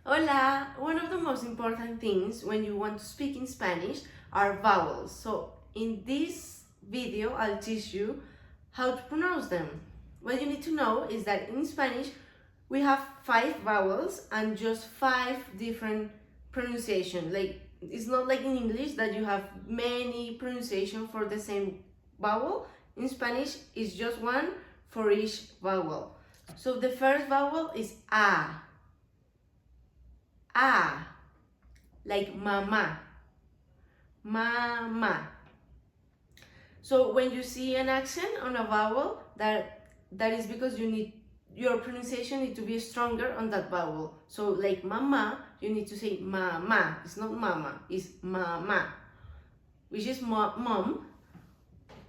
Hola! One of the most important things when you want to speak in Spanish are vowels. So in this video, I'll teach you how to pronounce them. What you need to know is that in Spanish, we have 5 vowels and just 5 different pronunciation. Like, it's not like in English that you have many pronunciation for the same vowel. In Spanish, it's just one for each vowel. So the first vowel is A. A, like mama, mama. So when you see an accent on a vowel, that is because your pronunciation need to be stronger on that vowel. So like mama, you need to say mama. It's not mama, it's mama, which is mom.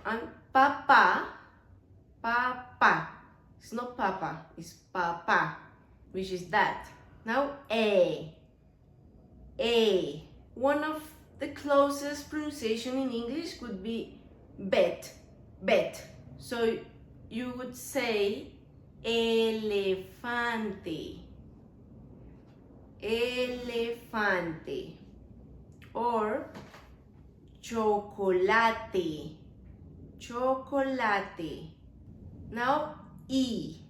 And papa, papa. It's not papa, it's papa, which is that. Now A. One of the closest pronunciation in English could be bet. So you would say elefante, or chocolate. Now E.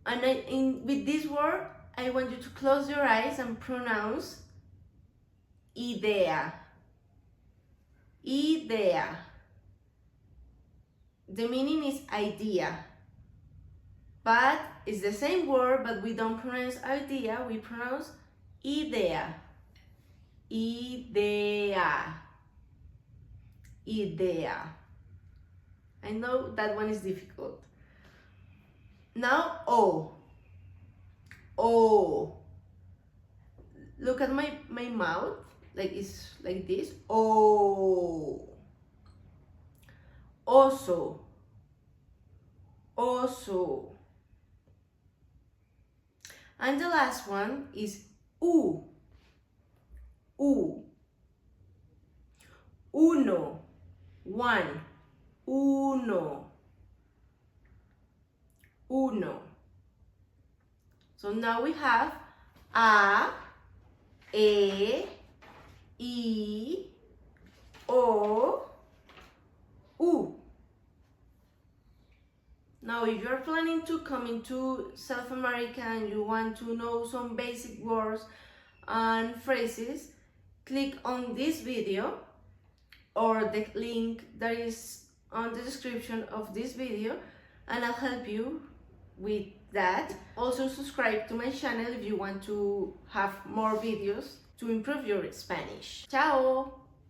And with this word, I want you to close your eyes and pronounce idea. The meaning is idea, but it's the same word, but we don't pronounce idea, we pronounce idea. I know that one is difficult. Now O. Look at my mouth, like it's like this. O. Oso. And the last one is U. Uno. One. Uno. So now we have A, E, O, U. Now if you're planning to come into South America and you want to know some basic words and phrases, click on this video or the link that is on the description of this video, and I'll help you with that. Also subscribe to my channel if you want to have more videos to improve your Spanish. Ciao!